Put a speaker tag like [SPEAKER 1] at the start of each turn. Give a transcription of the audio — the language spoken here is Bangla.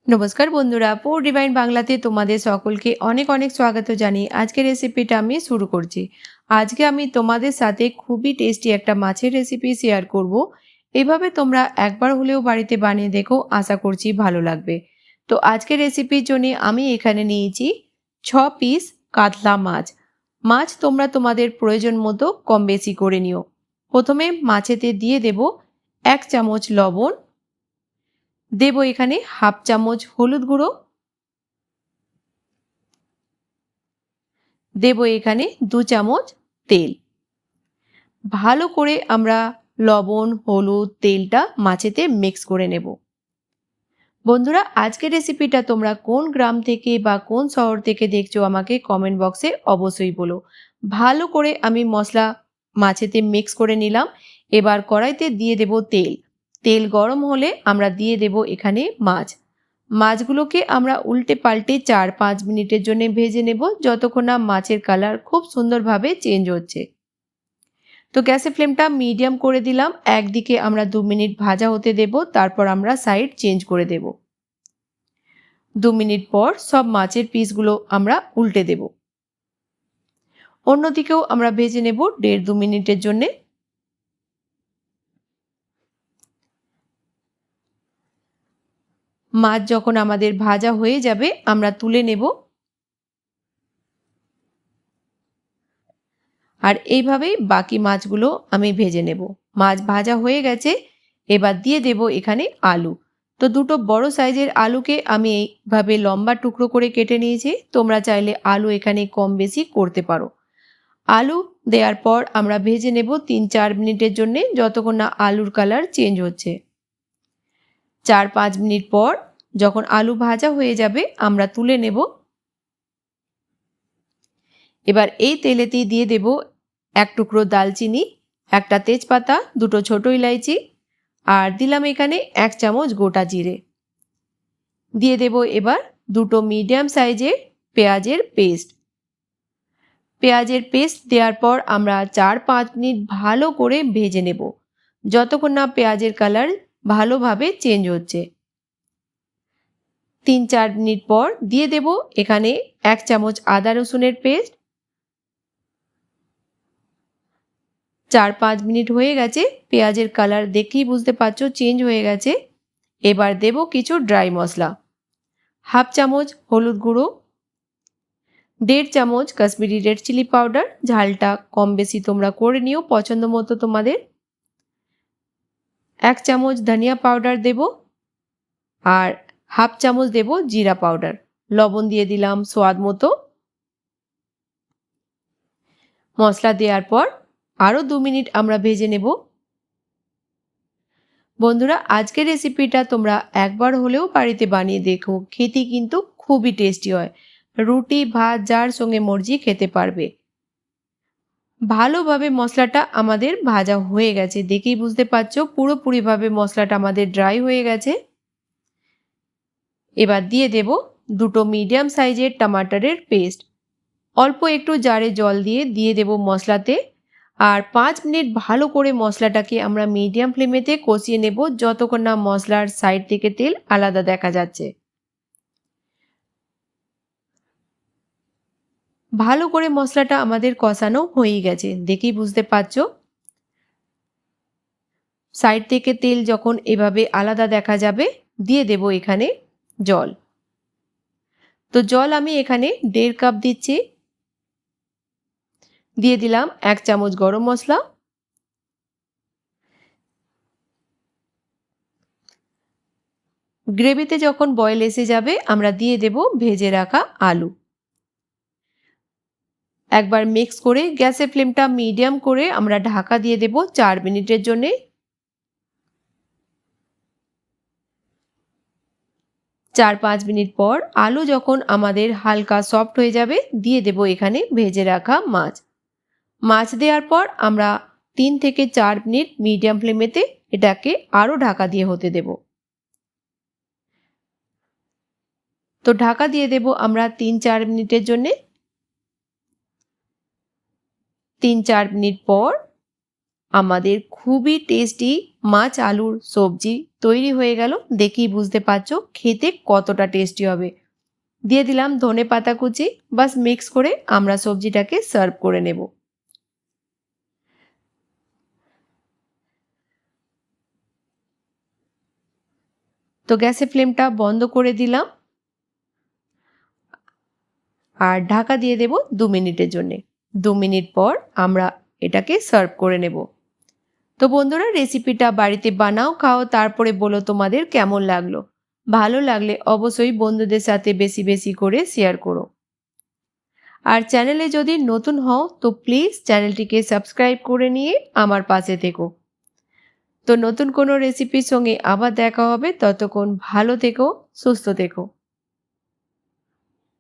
[SPEAKER 1] নমস্কার বন্ধুরা, পোর ডিভাইন বাংলাতে তোমাদের সকলকে অনেক অনেক স্বাগত জানিয়ে আজকের রেসিপিটা আমি শুরু করছি। আজকে আমি তোমাদের সাথে খুবই টেস্টি একটা মাছের রেসিপি শেয়ার করব। এভাবে তোমরা একবার হলেও বাড়িতে বানিয়ে দেখো, আশা করছি ভালো লাগবে। তো আজকের রেসিপির জন্য আমি এখানে নিয়েছি 6 পিস কাতলা মাছ। মাছ তোমরা তোমাদের প্রয়োজন মতো কম বেশি করে নিও। প্রথমে মাছেতে দিয়ে দেব 1 চামচ লবণ, দেব এখানে হাফ চামচ হলুদ গুঁড়ো, দেব এখানে 2 চামচ তেল। ভালো করে আমরা লবণ, হলুদ, তেলটা মাছেতে মিক্স করে নেব। বন্ধুরা, আজকের রেসিপিটা তোমরা কোন গ্রাম থেকে বা কোন শহর থেকে দেখছো আমাকে কমেন্ট বক্সে অবশ্যই বলো। ভালো করে আমি মশলা মাছেতে মিক্স করে নিলাম। এবার কড়াইতে দিয়ে দেব তেল। তেল গরম হলে আমরা দিয়ে দেব এখানে মাছ। মাছগুলোকে আমরা উল্টে পাল্টে 4-5 মিনিটের জন্য ভেজে নেব, যতক্ষণ না মাছের কালার খুব সুন্দরভাবে চেঞ্জ হচ্ছে। তো গ্যাসের ফ্লেমটা মিডিয়াম করে দিলাম। একদিকে আমরা 2 মিনিট ভাজা হতে দেব, তারপর আমরা সাইড চেঞ্জ করে দেব। 2 মিনিট পর সব মাছের পিসগুলো আমরা উল্টে দেব। অন্যদিকেও আমরা ভেজে নেব 1.5-2 মিনিটের জন্যে। মাছ যখন আমাদের ভাজা হয়ে যাবে আমরা তুলে নেব। আর এইভাবেই বাকি মাছগুলো আমি ভেজে নেব। মাছ ভাজা হয়ে গেছে, এবার দিয়ে দেব এখানে আলু। তো দুটো বড় সাইজের আলুকে আমি এইভাবে লম্বা টুকরো করে কেটে নিয়েছি। তোমরা চাইলে আলু এখানে কম বেশি করতে পারো। আলু দেওয়ার পর আমরা ভেজে নেব 3-4 মিনিটের জন্য, যতক্ষণ না আলুর কালার চেঞ্জ হচ্ছে। 4-5 মিনিট পর যখন আলু ভাজা হয়ে যাবে আমরা তুলে নেব। এবার এই তেলেতেই দিয়ে দেব 1 টুকরো দালচিনি, একটা তেজপাতা, 2টো ছোট ইলাইচি, আর দিলাম এখানে 1 চামচ গোটা জিরে। দিয়ে দেব এবার 2টো মিডিয়াম সাইজের পেঁয়াজের পেস্ট। পেঁয়াজের পেস্ট দেওয়ার পর আমরা 4-5 মিনিট ভালো করে ভেজে নেব, যতক্ষণ না পেঁয়াজের কালার ভালোভাবে চেঞ্জ হচ্ছে। 3-4 মিনিট পর দিয়ে দেব এখানে 1 চামচ আদা রসুনের পেস্ট। 4-5 মিনিট হয়ে গেছে, পেঁয়াজের কালার দেখেই বুঝতে পারছো চেঞ্জ হয়ে গেছে। এবার দেব কিছু ড্রাই মশলা। হাফ চামচ হলুদ গুঁড়ো, 1.5 চামচ কাশ্মীরি রেড চিলি পাউডার, ঝালটা কম বেশি তোমরা করে নিও পছন্দ মতো তোমাদের। 1 চামচ ধনিয়া পাউডার দেব, আর হাফ চামচ দেব জিরা পাউডার। লবণ দিয়ে দিলাম স্বাদ মতো। মশলা দেওয়ার পর আরও 2 মিনিট আমরা ভেজে নেব। বন্ধুরা, আজকের রেসিপিটা তোমরা একবার হলেও বাড়িতে বানিয়ে দেখো, খেতে কিন্তু খুবই টেস্টি হয়। রুটি ভাত যার সঙ্গে মর্জি খেতে পারবে। ভালোভাবে মশলাটা আমাদের ভাজা হয়ে গেছে, দেখেই বুঝতে পারছো পুরোপুরিভাবে মশলাটা আমাদের ড্রাই হয়ে গেছে। এবার দিয়ে দেব 2টো মিডিয়াম সাইজের টমাটারের পেস্ট। অল্প একটু জারে জল দিয়ে দেব মশলাতে। আর 5 মিনিট ভালো করে মশলাটাকে আমরা মিডিয়াম ফ্লেমেতে কষিয়ে নেব, যতক্ষণ না মশলার সাইড থেকে তেল আলাদা দেখা যাচ্ছে। ভালো করে মশলাটা আমাদের কষানো হয়ে গেছে, দেখেই বুঝতে পারছো। সাইড থেকে তেল যখন এভাবে আলাদা দেখা যাবে দিয়ে দেব এখানে জল। তো জল আমি এখানে 1.5 কাপ দিচ্ছি। দিয়ে দিলাম 1 চামচ গরম মশলা। গ্রেভিতে যখন বয়েল এসে যাবে আমরা দিয়ে দেব ভেজে রাখা আলু। একবার মিক্স করে গ্যাসের ফ্লেমটা মিডিয়াম করে আমরা ঢাকা দিয়ে দেব 4 মিনিটের জন্যে। 4-5 মিনিট পর আলু যখন আমাদের হালকা সফট হয়ে যাবে দিয়ে দেব এখানে ভেজে রাখা মাছ। মাছ দেওয়ার পর আমরা 3 থেকে 4 মিনিট মিডিয়াম ফ্লেমেতে এটাকে আরও ঢাকা দিয়ে হতে দেব। তো ঢাকা দিয়ে দেব আমরা 3-4 মিনিটের জন্যে। 3-4 মিনিট পর আমাদের খুবই টেস্টি মাছ আলুর সবজি তৈরি হয়ে গেল। দেখেই বুঝতে পারছো খেতে কতটা টেস্টি হবে। দিয়ে দিলাম ধনে পাতা কুচি। বাস মিক্স করে আমরা সবজিটাকে সার্ভ করে নেব। তো গ্যাসের ফ্লেমটা বন্ধ করে দিলাম আর ঢাকা দিয়ে দেব 2 মিনিটের জন্যে। 2 মিনিট পর আমরা এটাকে সার্ভ করে নেব। তো বন্ধুরা, রেসিপিটা বাড়িতে বানাও, খাও, তারপরে বলো তোমাদের কেমন লাগলো। ভালো লাগলে অবশ্যই বন্ধুদের সাথে বেশি বেশি করে শেয়ার করো। আর চ্যানেলে যদি নতুন হও তো প্লিজ চ্যানেলটিকে সাবস্ক্রাইব করে নিয়ে আমার পাশে থেকো। তো নতুন কোনো রেসিপির সঙ্গে আবার দেখা হবে। ততক্ষণ ভালো থেকো, সুস্থ থেকো।